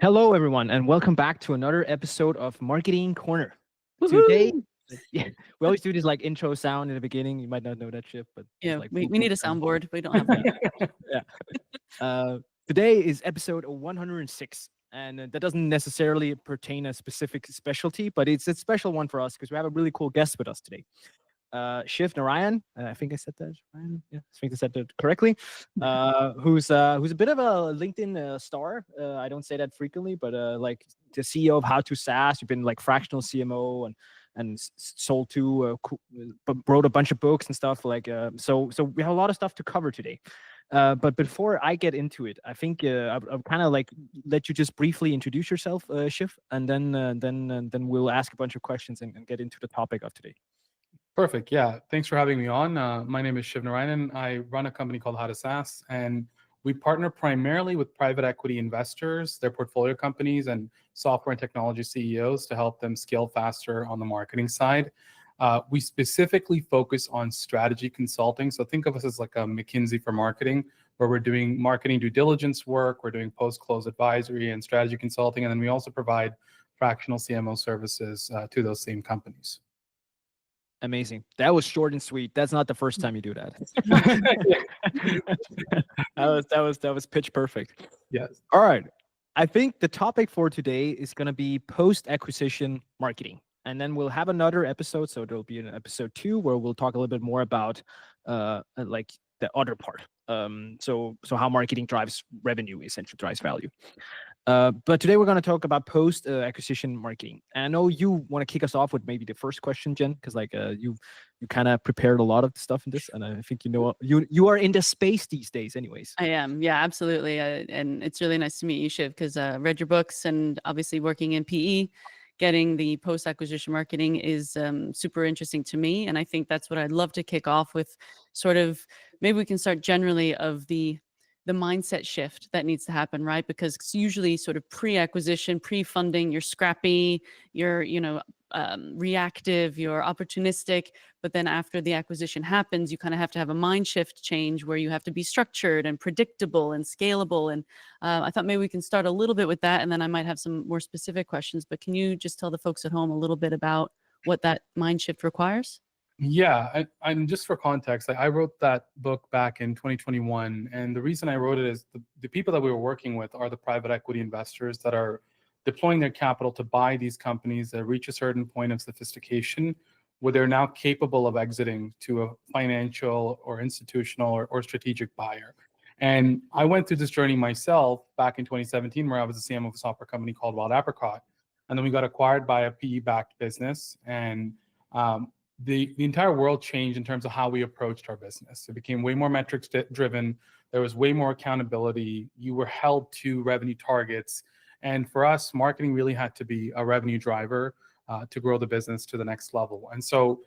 Hello, everyone, and welcome back to another episode of Marketing Corner. Today, Woohoo! yeah, we always do this like intro sound in the beginning. You might not know that shit, but it's Yeah, like we, boop, we boop need a sound. soundboard. We don't have one. Yeah. Today is episode 106, and that doesn't necessarily pertain a specific specialty, but it's a special one for us because we have a really cool guest with us today. Shiv Narayanan. I think I said that. Ryan? Yeah, I think I said that correctly. Who's a bit of a LinkedIn star. I don't say that frequently, but like the CEO of To SaaS. You've been like fractional CMO and sold to, but wrote a bunch of books and stuff. Like so we have a lot of stuff to cover today. But before I get into it, I think I'll kind of like let you just briefly introduce yourself, Shiv, and then we'll ask a bunch of questions and get into the topic of today. Perfect. Yeah. Thanks for having me on. My name is Shiv Narayanan. I run a company called To SaaS, and we partner primarily with private equity investors, their portfolio companies, and software and technology CEOs to help them scale faster on the marketing side. We specifically focus on strategy consulting. So think of us as like a McKinsey for marketing, where we're doing marketing due diligence work, we're doing post-close advisory and strategy consulting, and then we also provide fractional CMO services to those same companies. Amazing. That was short and sweet. That's not the first time you do that. that was pitch perfect. Yes. All right. I think the topic for today is going to be post-acquisition marketing. And then we'll have another episode. So there'll be an episode 2 where we'll talk a little bit more about like the other part. So how marketing drives revenue, essentially drives value. But today we're going to talk about post-acquisition marketing. And I know you want to kick us off with maybe the first question, Jen, because like you kind of prepared a lot of stuff in this, and I think you are in the space these days, anyways. I am. Yeah, absolutely. And it's really nice to meet you, Shiv, because read your books and obviously working in PE, getting the post-acquisition marketing is super interesting to me. And I think that's what I'd love to kick off with. Sort of, maybe we can start generally of the mindset shift that needs to happen, right? Because it's usually sort of pre-acquisition, pre-funding, you're scrappy, you're, reactive, you're opportunistic. But then after the acquisition happens, you kind of have to have a mind shift change where you have to be structured and predictable and scalable. And I thought maybe we can start a little bit with that, and then I might have some more specific questions. But can you just tell the folks at home a little bit about what that mind shift requires? Yeah, and just for context, I wrote that book back in 2021, and the reason I wrote it is the people that we were working with are the private equity investors that are deploying their capital to buy these companies that reach a certain point of sophistication where they're now capable of exiting to a financial or institutional or strategic buyer. And I went through this journey myself back in 2017, where I was the CMO of a software company called Wild Apricot, and then we got acquired by a PE-backed business, and the entire world changed in terms of how we approached our business. It became way more metrics driven. There was way more accountability. You were held to revenue targets. And for us, marketing really had to be a revenue driver to grow the business to the next level. And so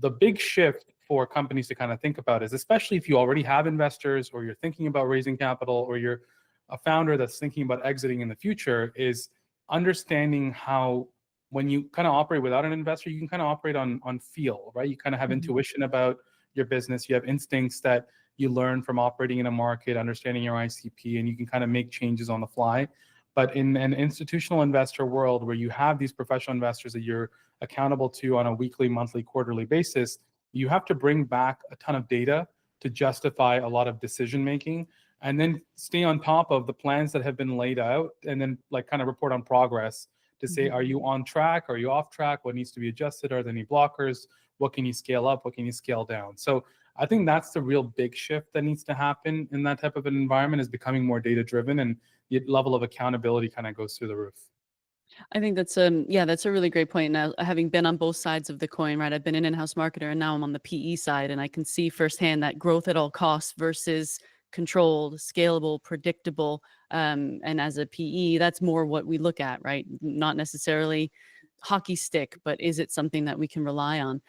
the big shift for companies to kind of think about is, especially if you already have investors or you're thinking about raising capital or you're a founder that's thinking about exiting in the future, is understanding how when you kind of operate without an investor, you can kind of operate on feel, right? You kind of have intuition about your business. You have instincts that you learn from operating in a market, understanding your ICP, and you can kind of make changes on the fly. But in an institutional investor world where you have these professional investors that you're accountable to on a weekly, monthly, quarterly basis, you have to bring back a ton of data to justify a lot of decision making, and then stay on top of the plans that have been laid out, and then like kind of report on progress to say, are you on track? Are you off track? What needs to be adjusted? Are there any blockers? What can you scale up? What can you scale down? So I think that's the real big shift that needs to happen in that type of an environment, is becoming more data driven, and the level of accountability kind of goes through the roof. I think that's that's a really great point. Now, having been on both sides of the coin, right? I've been an in-house marketer and now I'm on the PE side, and I can see firsthand that growth at all costs versus controlled, scalable, predictable. And as a PE, that's more what we look at, right? Not necessarily hockey stick, but is it something that we can rely on?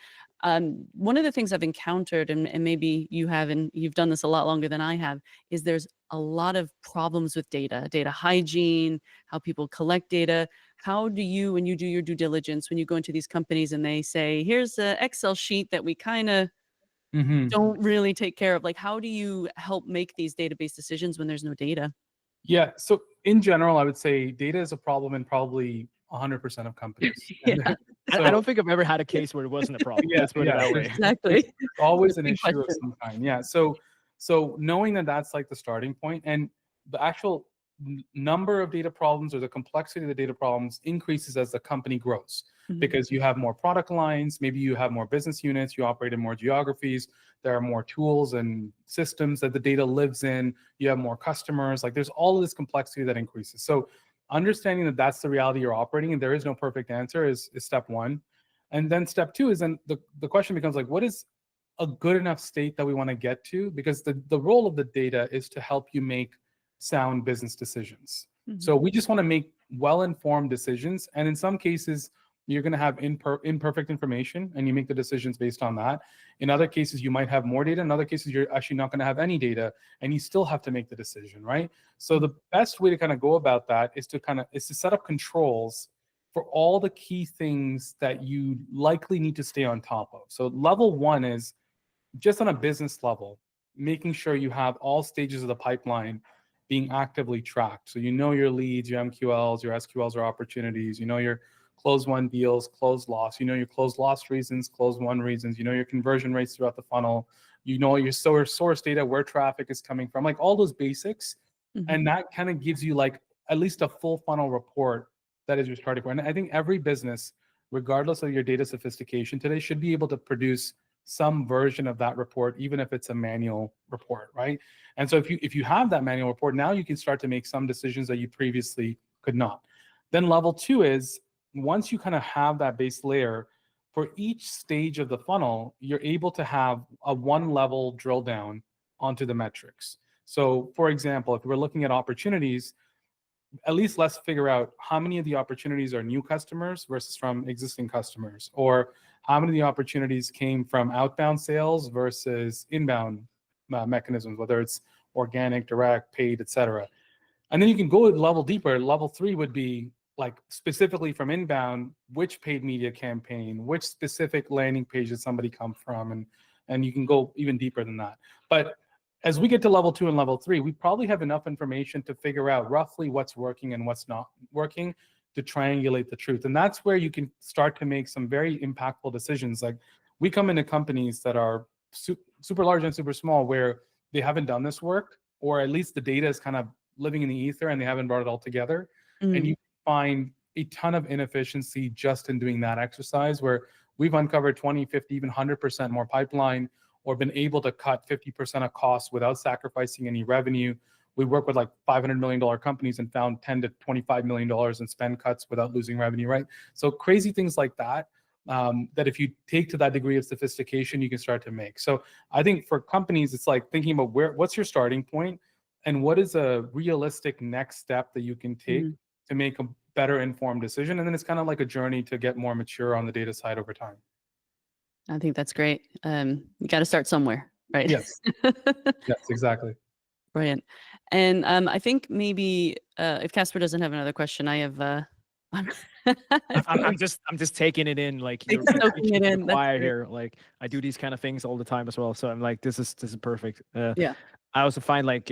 One of the things I've encountered, and maybe you have, and you've done this a lot longer than I have, is there's a lot of problems with data hygiene, how people collect data. How do you, when you do your due diligence, when you go into these companies and they say, here's an Excel sheet that we kind of don't really take care of, like, how do you help make these database decisions when there's no data? Yeah. So in general, I would say data is a problem in probably 100% of companies. Yeah. I don't think I've ever had a case where it wasn't a problem. Yeah, Let's put it that way. Exactly. There's always an Big issue of question. some kind. Yeah. So knowing that that's like the starting point, and the actual number of data problems or the complexity of the data problems increases as the company grows, because you have more product lines, maybe you have more business units, you operate in more geographies, there are more tools and systems that the data lives in, you have more customers, like there's all of this complexity that increases. So understanding that that's the reality you're operating in, there is no perfect answer is step one. And then step two is then the question becomes like, what is a good enough state that we want to get to? Because the role of the data is to help you make sound business decisions. So we just want to make well-informed decisions. And in some cases, you're going to have imperfect information and you make the decisions based on that. In other cases, you might have more data. In other cases, you're actually not going to have any data and you still have to make the decision, right? So the best way to kind of go about that is to set up controls for all the key things that you likely need to stay on top of. So level one is just on a business level, making sure you have all stages of the pipeline being actively tracked. So you know your leads, your MQLs, your SQLs or opportunities, you know your close won deals, close loss, you know your close loss reasons, close won reasons, you know your conversion rates throughout the funnel, you know your source data, where traffic is coming from, like all those basics. And that kind of gives you like at least a full funnel report that is your starting point. And I think every business, regardless of your data sophistication today, should be able to produce some version of that report, even if it's a manual report, right? And so if you have that manual report, now you can start to make some decisions that you previously could not. Then level two is, once you kind of have that base layer, for each stage of the funnel, you're able to have a one level drill down onto the metrics. So for example, if we're looking at opportunities, at least let's figure out how many of the opportunities are new customers versus from existing customers, or how many of the opportunities came from outbound sales versus inbound mechanisms, whether it's organic, direct, paid, etc. And then you can go a level deeper. Level three would be like specifically from inbound, which paid media campaign, which specific landing page did somebody come from, and you can go even deeper than that. But as we get to level two and level three, we probably have enough information to figure out roughly what's working and what's not working to triangulate the truth. And that's where you can start to make some very impactful decisions. Like we come into companies that are super large and super small where they haven't done this work, or at least the data is kind of living in the ether and they haven't brought it all together. And you find a ton of inefficiency just in doing that exercise, where we've uncovered 20, 50, even 100% more pipeline, or been able to cut 50% of costs without sacrificing any revenue. We work with like $500 million companies and found $10 to $25 million in spend cuts without losing revenue, right? So crazy things like that, that if you take to that degree of sophistication, you can start to make. So I think for companies, it's like thinking about what's your starting point and what is a realistic next step that you can take to make a better informed decision. And then it's kind of like a journey to get more mature on the data side over time. I think that's great. You got to start somewhere, right? Yes. Yes, exactly. Brilliant. And I think maybe if Casper doesn't have another question, I have. I'm just taking it in, like you're soaking it in. That's quiet great. here. Like I do these kind of things all the time as well. So I'm like, this is perfect. Yeah. I also find like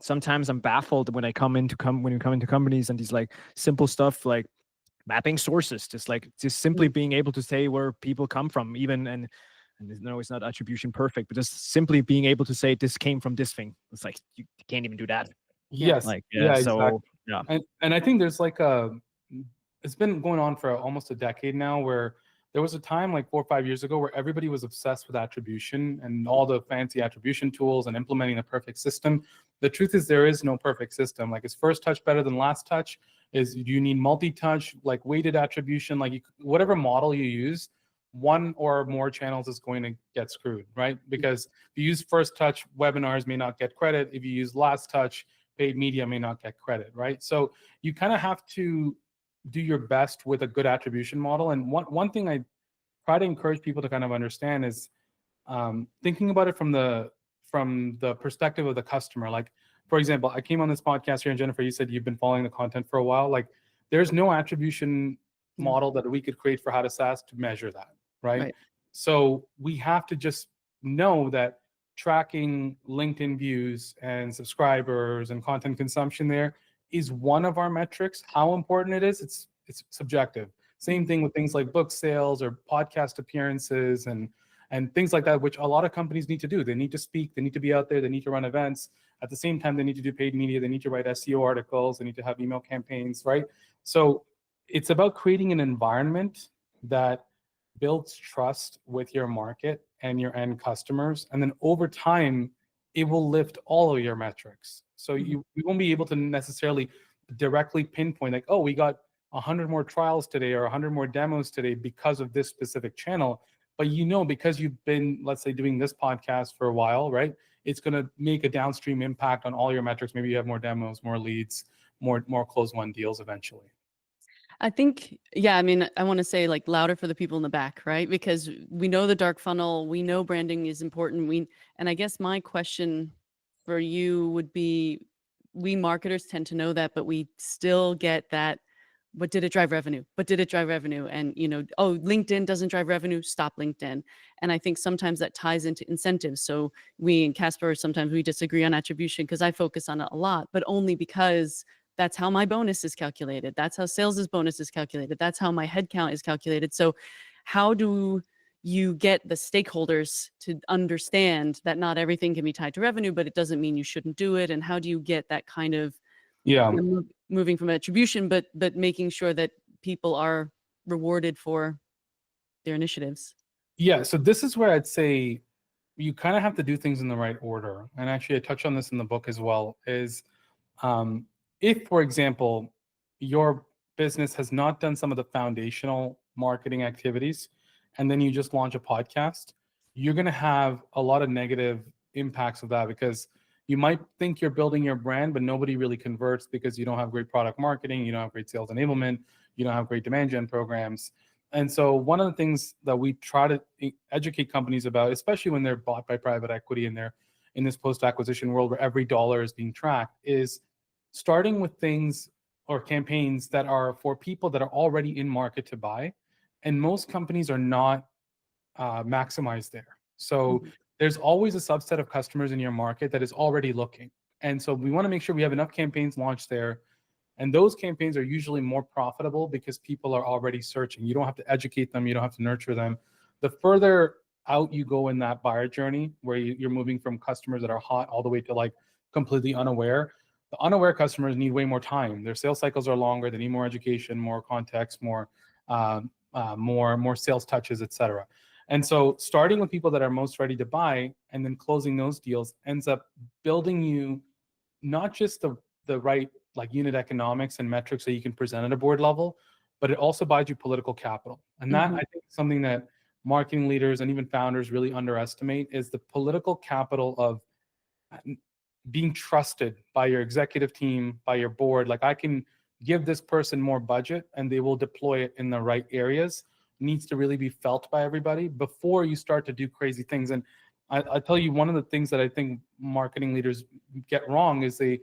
sometimes I'm baffled when I come into companies and these like simple stuff like mapping sources, just simply being able to say where people come from, even and no, it's not attribution perfect, but just simply being able to say this came from this thing. It's like you can't even do that. Yes. Like Yeah, so exactly. And I think there's like it's been going on for almost a decade now, where there was a time like 4 or 5 years ago where everybody was obsessed with attribution and all the fancy attribution tools and implementing the perfect system. The truth is there is no perfect system. Like, is first touch better than last touch? Do you need multi-touch, like weighted attribution? Like whatever model you use, one or more channels is going to get screwed, right? Because if you use first touch, webinars may not get credit. If you use last touch, paid media may not get credit, right? So you kind of have to do your best with a good attribution model. And one thing I try to encourage people to kind of understand is thinking about it from the perspective of the customer. Like, for example, I came on this podcast here, and Jennifer, you said you've been following the content for a while. Like, there's no attribution model that we could create for how to SaaS to measure that, right? So we have to just know that tracking LinkedIn views and subscribers and content consumption there is one of our metrics. How important it is, it's subjective. Same thing with things like book sales or podcast appearances and things like that, which a lot of companies need to do. They need to speak, they need to be out there, they need to run events. At the same time, they need to do paid media, they need to write SEO articles, they need to have email campaigns, right? So it's about creating an environment that builds trust with your market and your end customers. And then over time, it will lift all of your metrics. So you won't be able to necessarily directly pinpoint like, oh, we got 100 more trials today or 100 more demos today because of this specific channel. But because you've been, let's say, doing this podcast for a while, right? It's going to make a downstream impact on all your metrics. Maybe you have more demos, more leads, more close won deals eventually. I think, yeah, I mean, I want to say like louder for the people in the back, right? Because we know the dark funnel, we know branding is important. And I guess my question for you would be, we marketers tend to know that, but we still get that, but did it drive revenue? But did it drive revenue? And, oh, LinkedIn doesn't drive revenue, stop LinkedIn. And I think sometimes that ties into incentives. So we and Casper, sometimes we disagree on attribution because I focus on it a lot, but only because that's how my bonus is calculated. That's how sales' bonus is calculated. That's how my headcount is calculated. So how do you get the stakeholders to understand that not everything can be tied to revenue, but it doesn't mean you shouldn't do it? And how do you get that kind of moving from attribution, but making sure that people are rewarded for their initiatives? Yeah, so this is where I'd say you kind of have to do things in the right order. And actually, I touch on this in the book as well, is if, for example, your business has not done some of the foundational marketing activities, and then you just launch a podcast, you're going to have a lot of negative impacts of that, because you might think you're building your brand, but nobody really converts because you don't have great product marketing, you don't have great sales enablement, you don't have great demand gen programs. And so one of the things that we try to educate companies about, especially when they're bought by private equity and they're in this post-acquisition world where every dollar is being tracked, is starting with things or campaigns that are for people that are already in market to buy. And most companies are not maximized there. So there's always a subset of customers in your market that is already looking. And so we want to make sure we have enough campaigns launched there. And those campaigns are usually more profitable because people are already searching. You don't have to educate them. You don't have to nurture them. The further out you go in that buyer journey, where you're moving from customers that are hot all the way to like completely unaware, the unaware customers need way more time. Their sales cycles are longer. They need more education, more context, more sales touches, etc. And so starting with people that are most ready to buy and then closing those deals ends up building you not just the right like unit economics and metrics that you can present at a board level, but it also buys you political capital. And that I think is something that marketing leaders and even founders really underestimate, is the political capital of being trusted by your executive team, by your board. Like, I can give this person more budget and they will deploy it in the right areas. Needs to really be felt by everybody before you start to do crazy things. And I tell you, one of the things that I think marketing leaders get wrong is they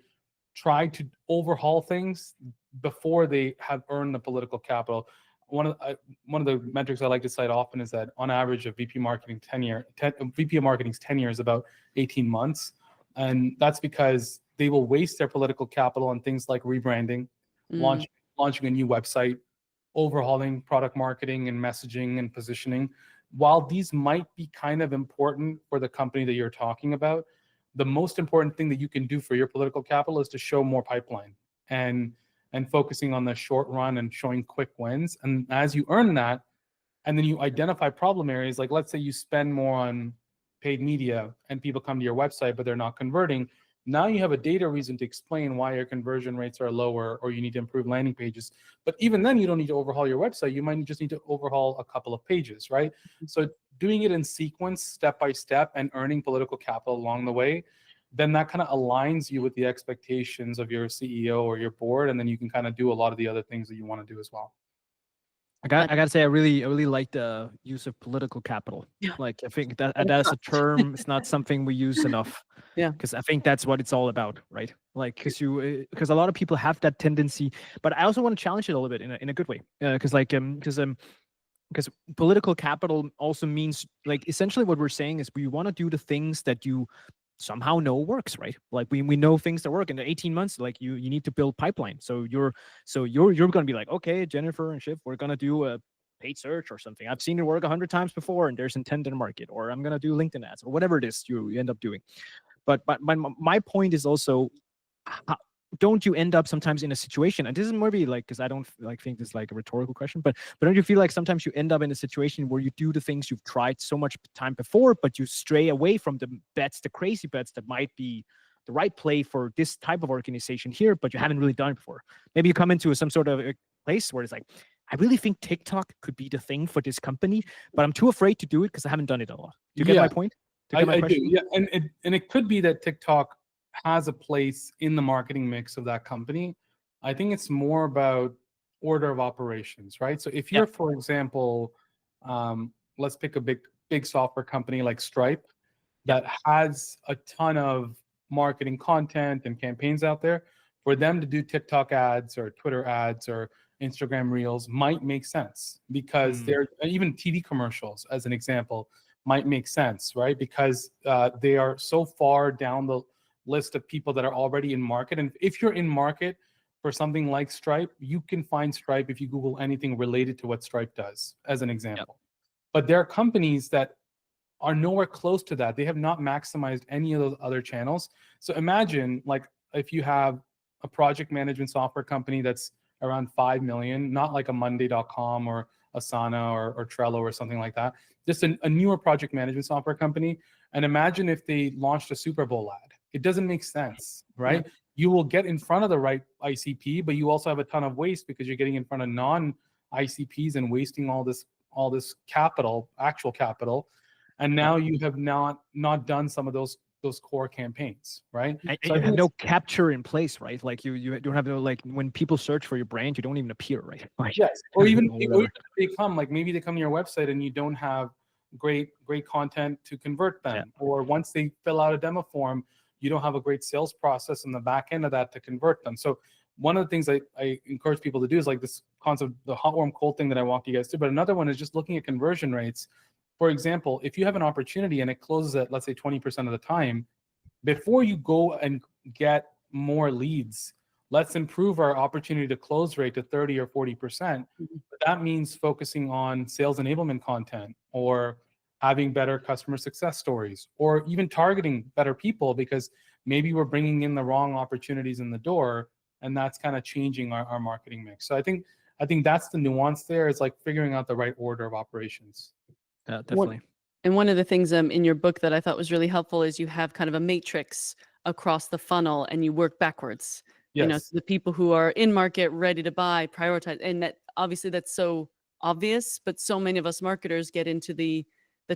try to overhaul things before they have earned the political capital. One of the metrics I like to cite often is that on average, a VP marketing VP of marketing's tenure is about 18 months. And that's because they will waste their political capital on things like rebranding, launching a new website, overhauling product marketing and messaging and positioning. While these might be kind of important for the company that you're talking about, the most important thing that you can do for your political capital is to show more pipeline and focusing on the short run and showing quick wins. And as you earn that, and then you identify problem areas, like let's say you spend more on paid media and people come to your website, but they're not converting. Now you have a data reason to explain why your conversion rates are lower, or you need to improve landing pages. But even then, you don't need to overhaul your website. You might just need to overhaul a couple of pages, right? So doing it in sequence, step by step, and earning political capital along the way, then that kind of aligns you with the expectations of your CEO or your board, and then you can kind of do a lot of the other things that you want to do as well. I gotta say, I really like the use of political capital. Yeah. Like, I think that's a term. It's not something we use enough. Yeah. Because I think that's what it's all about, right? Like, because a lot of people have that tendency, but I also want to challenge it a little bit in a good way. Because because political capital also means, like, essentially what we're saying is we want to do the things that you somehow know works, right? Like we know things that work in the 18 months. Like you need to build pipeline. So you're going to be like, okay, Jennifer and Shiv, we're going to do a paid search or something. I've seen it work 100 times before, and there's intent in the market. Or I'm going to do LinkedIn ads or whatever it is you end up doing. But my point is also, don't you end up sometimes in a situation, and this is maybe like, because I don't like think this is like a rhetorical question, but don't you feel like sometimes you end up in a situation where you do the things you've tried so much time before, but you stray away from the bets, the crazy bets that might be the right play for this type of organization here, but you haven't really done it before? Maybe you come into some sort of a place where it's like, I really think TikTok could be the thing for this company, but I'm too afraid to do it because I haven't done it a lot. Do you get my point? Do you get my question? do. Yeah, and it could be that TikTok has a place in the marketing mix of that company. I think it's more about order of operations, right? So if you're, for example, let's pick a big software company like Stripe that has a ton of marketing content and campaigns out there. For them to do TikTok ads or Twitter ads or Instagram Reels might make sense, because they're, even TV commercials, as an example, might make sense, right? Because they are so far down the list of people that are already in market. And if you're in market for something like Stripe, you can find Stripe if you Google anything related to what Stripe does, as an example. But there are companies that are nowhere close to that. They have not maximized any of those other channels. So imagine, like, if you have a project management software company that's around 5 million, not like a Monday.com or Asana or Trello or something like that, just a newer project management software company. And imagine if they launched a Super Bowl ad. It doesn't make sense, right? Yeah. You will get in front of the right ICP, but you also have a ton of waste because you're getting in front of non-ICPs and wasting all this capital, actual capital. And now you have not done some of those core campaigns, right? And so you have no capture in place, right? Like you don't have no, like, when people search for your brand, you don't even appear, right? Like, yes, or even they come, like, maybe they come to your website and you don't have great content to convert them, or once they fill out a demo form, you don't have a great sales process in the back end of that to convert them. So one of the things I encourage people to do is like this concept, the hot, warm, cold thing that I walked you guys through. But another one is just looking at conversion rates. For example, if you have an opportunity and it closes at, let's say, 20% of the time, before you go and get more leads, let's improve our opportunity to close rate to 30 or 40%. But that means focusing on sales enablement content, or having better customer success stories, or even targeting better people, because maybe we're bringing in the wrong opportunities in the door, and that's kind of changing our marketing mix. So I think that's the nuance there, is like figuring out the right order of operations. Yeah, definitely. And one of the things in your book that I thought was really helpful is you have kind of a matrix across the funnel, and you work backwards. Yes. You know, so the people who are in market, ready to buy, prioritize, and that obviously that's so obvious, but so many of us marketers get into the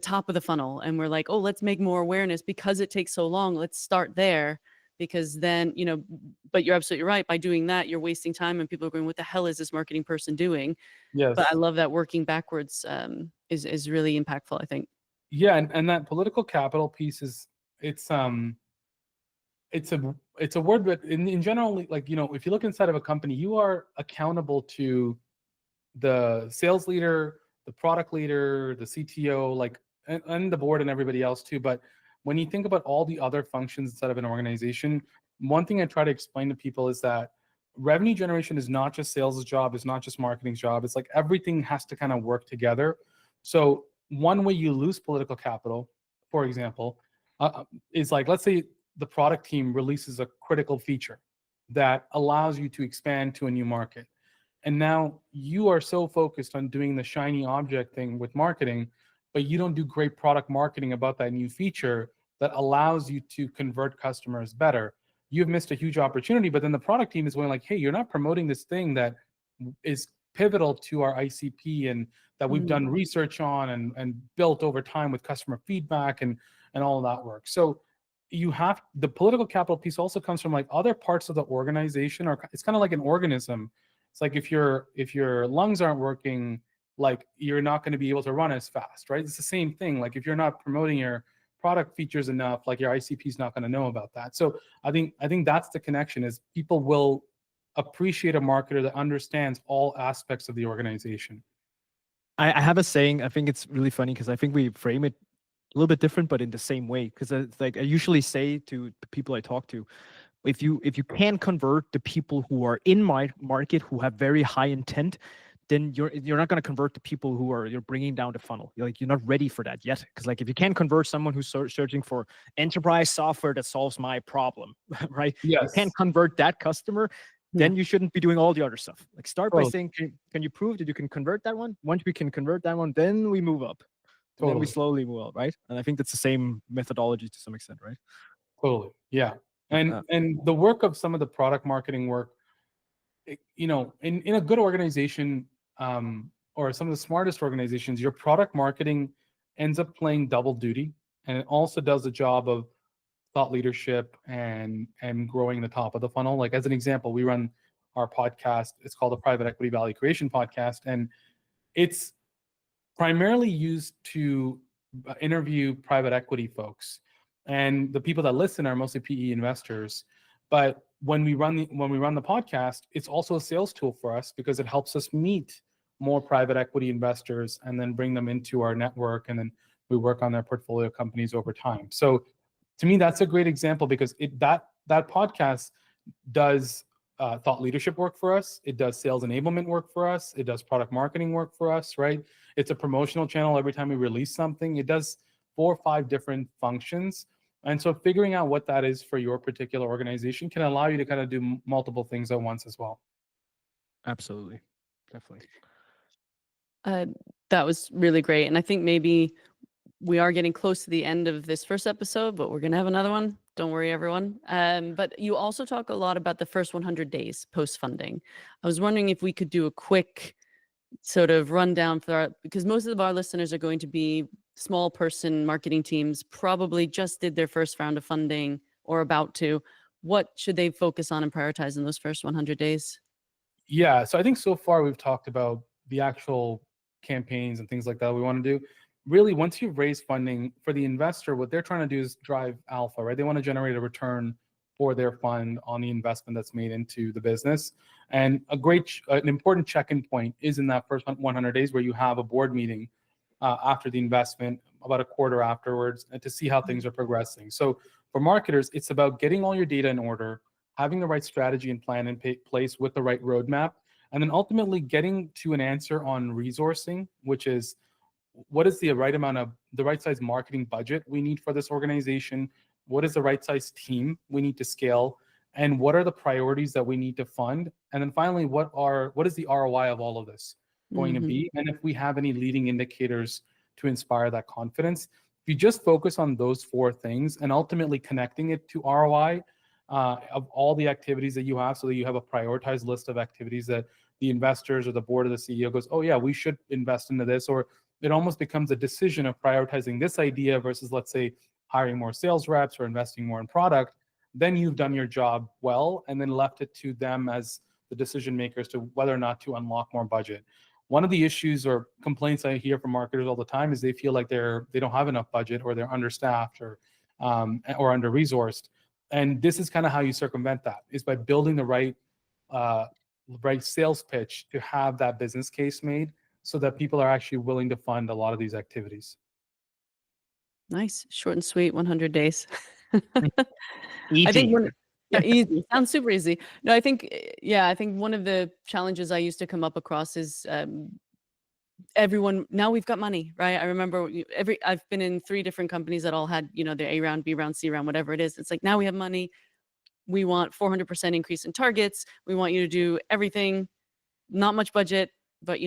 top of the funnel, and we're like, oh, let's make more awareness because it takes so long. Let's start there, because then, you know, but you're absolutely right. By doing that, you're wasting time, and people are going, what the hell is this marketing person doing? Yes. But I love that working backwards is really impactful, I think. Yeah, and that political capital piece is, it's a word, but in general, like, you know, if you look inside of a company, you are accountable to the sales leader, the product leader, the CTO, like, and the board and everybody else too. But when you think about all the other functions inside of an organization, one thing I try to explain to people is that revenue generation is not just sales' job, it's not just marketing's job. It's like everything has to kind of work together. So one way you lose political capital, for example, is like, let's say the product team releases a critical feature that allows you to expand to a new market. And now you are so focused on doing the shiny object thing with marketing, but you don't do great product marketing about that new feature that allows you to convert customers better. You've missed a huge opportunity, but then the product team is going like, hey, you're not promoting this thing that is pivotal to our ICP and that we've done research on and built over time with customer feedback and all of that work. So you have, the political capital piece also comes from like other parts of the organization, or it's kind of like an organism. It's like if your lungs aren't working, like, you're not going to be able to run as fast, right? It's the same thing. Like if you're not promoting your product features enough, like your ICP is not going to know about that. So I think that's the connection, is people will appreciate a marketer that understands all aspects of the organization. I have a saying. I think it's really funny because I think we frame it a little bit different, but in the same way. Because it's like I usually say to the people I talk to, if you can convert the people who are in my market who have very high intent, then you're not going to convert the people who are you're bringing down the funnel. You're not ready for that yet. Because like if you can't convert someone who's searching for enterprise software that solves my problem, right? You Yes. can't convert that customer. Then you shouldn't be doing all the other stuff. Like start by Totally. saying, can you prove that you can convert that one? Once we can convert that one, then we move up. And then we Totally. slowly move up, right? And I think that's the same methodology to some extent, right? Totally. Yeah. And the work of some of the product marketing work, you know, in a good organization, or some of the smartest organizations, your product marketing ends up playing double duty, and it also does the job of thought leadership and growing the top of the funnel. Like as an example, we run our podcast. It's called the Private Equity Value Creation Podcast, and it's primarily used to interview private equity folks. And the people that listen are mostly PE investors. But when we run the podcast, it's also a sales tool for us because it helps us meet more private equity investors and then bring them into our network, and then we work on their portfolio companies over time. So to me, that's a great example because that podcast does thought leadership work for us. It does sales enablement work for us. It does product marketing work for us, right? It's a promotional channel every time we release something. It does 4 or 5 different functions. And so figuring out what that is for your particular organization can allow you to kind of do multiple things at once as well. Absolutely. Definitely. That was really great. And I think maybe we are getting close to the end of this first episode, but we're going to have another one. Don't worry, everyone. But you also talk a lot about the first 100 days post-funding. I was wondering if we could do a quick sort of rundown because most of our listeners are going to be small person marketing teams, probably just did their first round of funding or about to. What should they focus on and prioritize in those first 100 days? Yeah, so I think so far we've talked about the actual campaigns and things like that we want to do. Really, once you've raised funding for the investor, what they're trying to do is drive alpha, right? They want to generate a return for their fund on the investment that's made into the business. And an important check-in point is in that first 100 days where you have a board meeting after the investment, about a quarter afterwards, and to see how things are progressing. So for marketers, it's about getting all your data in order, having the right strategy and plan in place with the right roadmap, and then ultimately getting to an answer on resourcing, which is what is the right size marketing budget we need for this organization? What is the right size team we need to scale? And what are the priorities that we need to fund? And then finally, what is the ROI of all of this going to be? And if we have any leading indicators to inspire that confidence, if you just focus on those 4 things and ultimately connecting it to ROI of all the activities that you have, so that you have a prioritized list of activities that the investors or the board or the CEO goes, oh yeah, we should invest into this, or it almost becomes a decision of prioritizing this idea versus, let's say, hiring more sales reps or investing more in product, then you've done your job well and then left it to them as the decision makers to whether or not to unlock more budget. One of the issues or complaints I hear from marketers all the time is they feel like they don't have enough budget, or they're understaffed, or under-resourced. And this is kind of how you circumvent that, is by building the right sales pitch to have that business case made, so that people are actually willing to fund a lot of these activities. Nice. Short and sweet, 100 days. Easy. I think easy. Sounds super easy. No, I think one of the challenges I used to come up across is everyone, now we've got money, right? I remember I've been in 3 different companies that all had, their A round, B round, C round, whatever it is. It's like, now we have money. We want 400% increase in targets. We want you to do everything, not much budget, but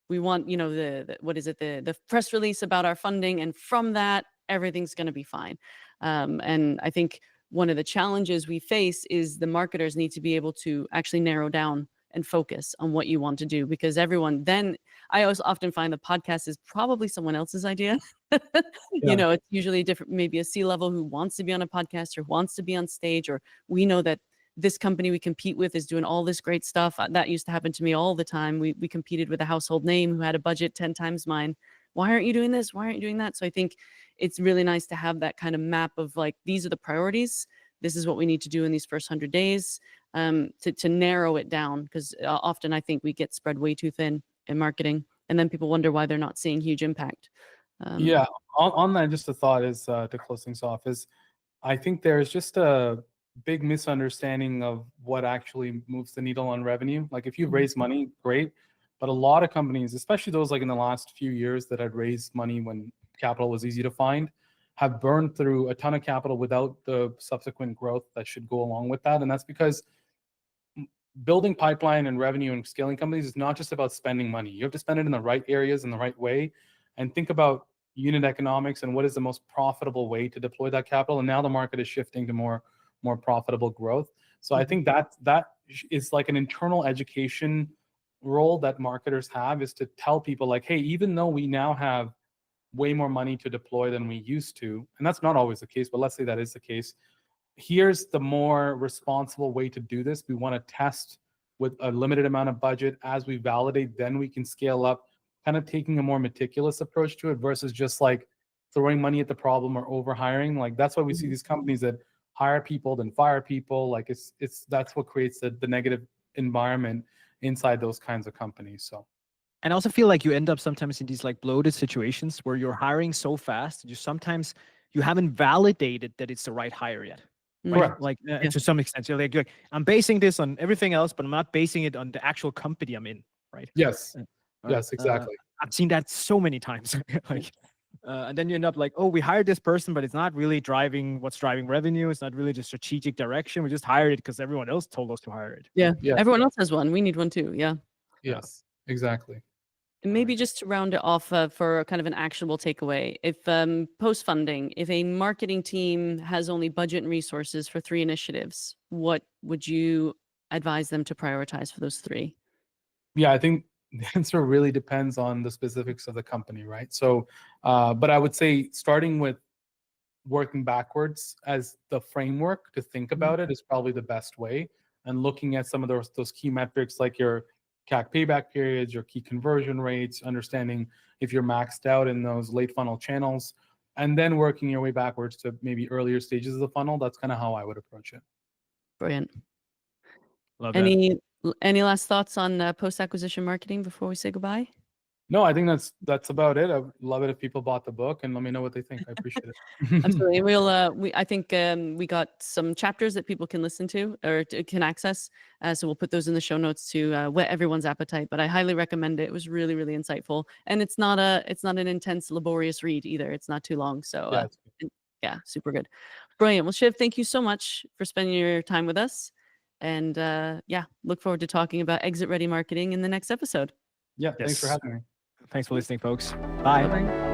we want, the press release about our funding. And from that, everything's going to be fine. And I think one of the challenges we face is the marketers need to be able to actually narrow down and focus on what you want to do, because I also often find the podcast is probably someone else's idea. It's usually different, maybe a C-level who wants to be on a podcast or wants to be on stage, or we know that this company we compete with is doing all this great stuff. That used to happen to me all the time. We competed with a household name who had a budget 10 times mine. Why aren't you doing this? Why aren't you doing that? So I think it's really nice to have that kind of map of like, these are the priorities. This is what we need to do in these first 100 days to narrow it down. Because often I think we get spread way too thin in marketing. and then people wonder why they're not seeing huge impact. Yeah, on that, just a thought is to close things off is I think there's just a big misunderstanding of what actually moves the needle on revenue. Like if you've raised money, great, but a lot of companies, especially those like in the last few years that had raised money when capital was easy to find, have burned through a ton of capital without the subsequent growth that should go along with that. And that's because building pipeline and revenue and scaling companies is not just about spending money. You have to spend it in the right areas in the right way, and think about unit economics and what is the most profitable way to deploy that capital. And now the market is shifting to more profitable growth. So I think that is like an internal education role that marketers have, is to tell people like, hey, even though we now have way more money to deploy than we used to, and that's not always the case, but let's say that is the case, here's the more responsible way to do this. We want to test with a limited amount of budget. As we validate, then we can scale up, kind of taking a more meticulous approach to it versus just like throwing money at the problem or over hiring. Like that's why we see these companies that hire people then fire people. Like it's that's what creates the negative environment inside those kinds of companies. So, and I also feel like you end up sometimes in these like bloated situations where you're hiring so fast, you haven't validated that it's the right hire yet. correct. Like to some extent, you're like, I'm basing this on everything else, but I'm not basing it on the actual company I'm in, right? Yes. Yes, exactly. I've seen that so many times. Like, and then you end up like, oh, we hired this person, but it's not really driving what's driving revenue. It's not really the strategic direction. We just hired it because everyone else told us to hire it. Yeah. Yeah. Everyone else has one. We need one too. Yeah. Yes, exactly. And maybe just to round it off for kind of an actionable takeaway, if post funding, if a marketing team has only budget and resources for 3 initiatives, what would you advise them to prioritize for those 3? Yeah, I think the answer really depends on the specifics of the company, right? So, but I would say starting with working backwards as the framework to think about it is probably the best way, and looking at some of those key metrics like your CAC payback periods, your key conversion rates, understanding if you're maxed out in those late funnel channels, and then working your way backwards to maybe earlier stages of the funnel. That's kind of how I would approach it. Brilliant. Love that. Any last thoughts on post-acquisition marketing before we say goodbye? No, I think that's about it. I would love it if people bought the book and let me know what they think. I appreciate it. Absolutely. I think we got some chapters that people can listen to or can access. So we'll put those in the show notes to whet everyone's appetite. But I highly recommend it. It was really, really insightful, and it's not an intense, laborious read either. It's not too long. So yeah, super good, brilliant. Well, Shiv, thank you so much for spending your time with us, and yeah, look forward to talking about exit ready marketing in the next episode. Yeah, thanks for having me. Thanks for listening, folks. Bye. Bye-bye.